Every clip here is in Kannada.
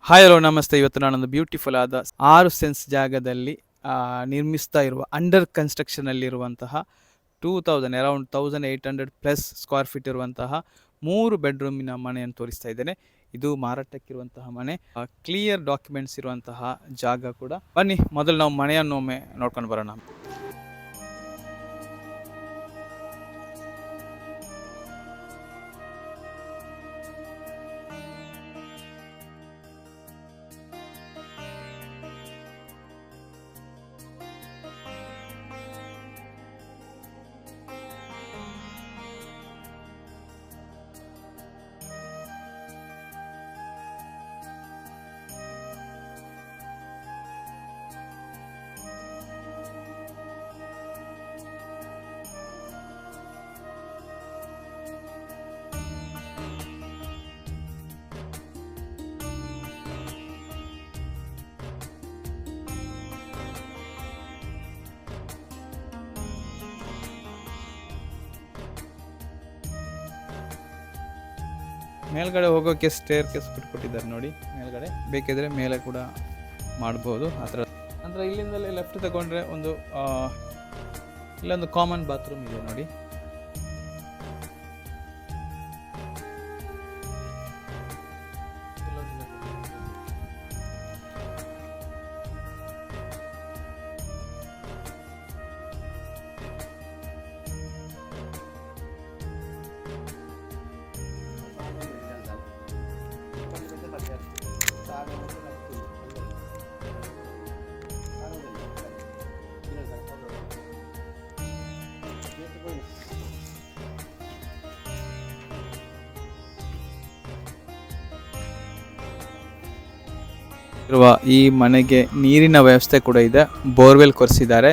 ಹಾಯ್ ಹಲೋ ನಮಸ್ತೆ. ಇವತ್ತು ನಾನೊಂದು ಬ್ಯೂಟಿಫುಲ್ ಆದ 6 ಸೆನ್ಸ್ ಜಾಗದಲ್ಲಿ ನಿರ್ಮಿಸ್ತಾ ಇರುವ ಅಂಡರ್ ಕನ್ಸ್ಟ್ರಕ್ಷನಲ್ಲಿರುವಂತಹ 2000 ಅರೌಂಡ್ 1800+ ಸ್ಕ್ವೇರ್ ಫೀಟ್ ಇರುವಂತಹ 3 ಬೆಡ್ರೂಮಿನ ಮನೆಯನ್ನು ತೋರಿಸ್ತಾ ಇದ್ದೇನೆ. ಇದು ಮಾರಾಟಕ್ಕಿರುವಂತಹ ಮನೆ, ಕ್ಲಿಯರ್ ಡಾಕ್ಯುಮೆಂಟ್ಸ್ ಇರುವಂತಹ ಜಾಗ ಕೂಡ. ಬನ್ನಿ ಮೊದಲು ನಾವು ಮನೆಯನ್ನು ಒಮ್ಮೆ ನೋಡ್ಕೊಂಡು ಬರೋಣ. ಮೇಲ್ಗಡೆ ಹೋಗೋಕ್ಕೆ ಸ್ಟೇರ್ ಕೇಸ್ ಕೊಟ್ಟಿದ್ದಾರೆ ನೋಡಿ. ಮೇಲ್ಗಡೆ ಬೇಕಿದ್ರೆ ಮೇಲೆ ಕೂಡ ಮಾಡ್ಬೋದು ಆ ಥರ. ಅಂದರೆ ಇಲ್ಲಿಂದಲೇ ಲೆಫ್ಟ್ ತಗೊಂಡ್ರೆ ಇಲ್ಲೊಂದು ಕಾಮನ್ ಬಾತ್ರೂಮ್ ಇದೆ ನೋಡಿ. ಇರುವ ಈ ಮನೆಗೆ ನೀರಿನ ವ್ಯವಸ್ಥೆ ಕೂಡ ಇದೆ, ಬೋರ್ವೆಲ್ ಕೊರೆಸಿದ್ದಾರೆ.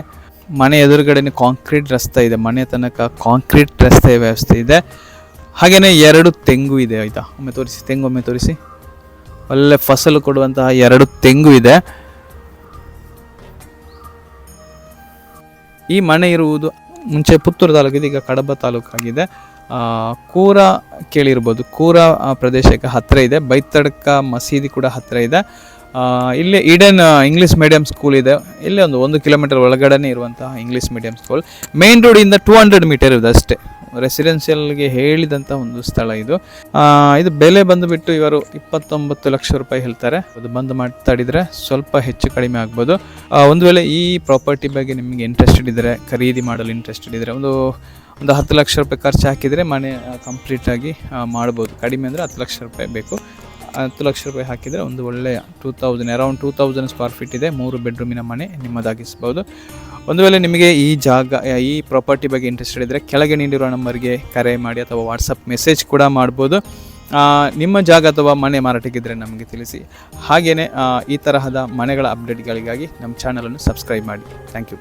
ಮನೆ ಎದುರುಗಡೆ ಕಾಂಕ್ರೀಟ್ ರಸ್ತೆ ಇದೆ, ಮನೆ ತನಕ ಕಾಂಕ್ರೀಟ್ ರಸ್ತೆ ವ್ಯವಸ್ಥೆ ಇದೆ. ಹಾಗೆಯೇ 2 ತೆಂಗು ಇದೆ. ಆಯಿತಾ, ಒಮ್ಮೆ ತೋರಿಸಿ, ತೆಂಗು ಒಮ್ಮೆ ತೋರಿಸಿ. ಒಳ್ಳೆ ಫಸಲು ಕೊಡುವಂತಹ 2 ತೆಂಗು ಇದೆ. ಈ ಮನೆ ಇರುವುದು ಮುಂಚೆ ಪುತ್ತೂರು ತಾಲೂಕಿದೆ, ಈಗ ಕಡಬ ತಾಲೂಕಾಗಿದೆ. ಕೂರ ಕೇಳಿರ್ಬೋದು, ಕೂರ ಪ್ರದೇಶಕ್ಕೆ ಹತ್ತಿರ ಇದೆ. ಬೈತಡ್ಕ ಮಸೀದಿ ಕೂಡ ಹತ್ತಿರ ಇದೆ. ಇಲ್ಲಿ ಈಡನ್ ಇಂಗ್ಲೀಷ್ ಮೀಡಿಯಂ ಸ್ಕೂಲ್ ಇದೆ. ಇಲ್ಲಿ 1 ಕಿಲೋಮೀಟರ್ ಒಳಗಡೆ ಇರುವಂತಹ ಇಂಗ್ಲೀಷ್ ಮೀಡಿಯಂ ಸ್ಕೂಲ್. ಮೇನ್ ರೋಡಿಂದ 200 ಮೀಟರ್ ಇದೆ ಅಷ್ಟೇ. ರೆಸಿಡೆನ್ಷಿಯಲ್ಗೆ ಹೇಳಿದಂಥ ಒಂದು ಸ್ಥಳ ಇದು. ಇದು ಬೆಲೆ ಬಂದುಬಿಟ್ಟು ಇವರು 29 ಲಕ್ಷ ರೂಪಾಯಿ ಹೇಳ್ತಾರೆ. ಅದು ಬಂದು ಮಾತಾಡಿದರೆ ಸ್ವಲ್ಪ ಹೆಚ್ಚು ಕಡಿಮೆ ಆಗ್ಬೋದು. ಒಂದು ವೇಳೆ ಈ ಪ್ರಾಪರ್ಟಿ ಬಗ್ಗೆ ನಿಮಗೆ ಇಂಟ್ರೆಸ್ಟೆಡ್ ಇದ್ದರೆ, ಖರೀದಿ ಮಾಡಲು ಇಂಟ್ರೆಸ್ಟೆಡ್ ಇದ್ದರೆ, ಒಂದು 10 ಲಕ್ಷ ರೂಪಾಯಿ ಖರ್ಚು ಹಾಕಿದರೆ ಮನೆ ಕಂಪ್ಲೀಟಾಗಿ ಮಾಡ್ಬೋದು. ಕಡಿಮೆ ಅಂದರೆ 10 ಲಕ್ಷ ರೂಪಾಯಿ ಬೇಕು. 10 ಲಕ್ಷ ರೂಪಾಯಿ ಹಾಕಿದರೆ ಒಂದು ಒಳ್ಳೆಯ ಅರೌಂಡ್ 2000 ಸ್ಕ್ವೇರ್ ಫೀಟ್ ಇದೆ 3 ಬೆಡ್ರೂಮಿನ ಮನೆ ನಿಮ್ಮದಾಗಿಸ್ಬೋದು. ಒಂದು ವೇಳೆ ನಿಮಗೆ ಈ ಪ್ರಾಪರ್ಟಿ ಬಗ್ಗೆ ಇಂಟ್ರೆಸ್ಟೆಡ್ ಇದ್ದರೆ ಕೆಳಗೆ ನೀಡಿರುವ ನಂಬರ್ಗೆ ಕರೆ ಮಾಡಿ ಅಥವಾ ವಾಟ್ಸಪ್ ಮೆಸೇಜ್ ಕೂಡ ಮಾಡ್ಬೋದು. ನಿಮ್ಮ ಜಾಗ ಅಥವಾ ಮನೆ ಮಾರಾಟಕ್ಕಿದ್ದರೆ ನಮಗೆ ತಿಳಿಸಿ. ಹಾಗೆಯೇ ಈ ತರಹದ ಮನೆಗಳ ಅಪ್ಡೇಟ್ಗಳಿಗಾಗಿ ನಮ್ಮ ಚಾನಲನ್ನು ಸಬ್ಸ್ಕ್ರೈಬ್ ಮಾಡಿ. Thank you.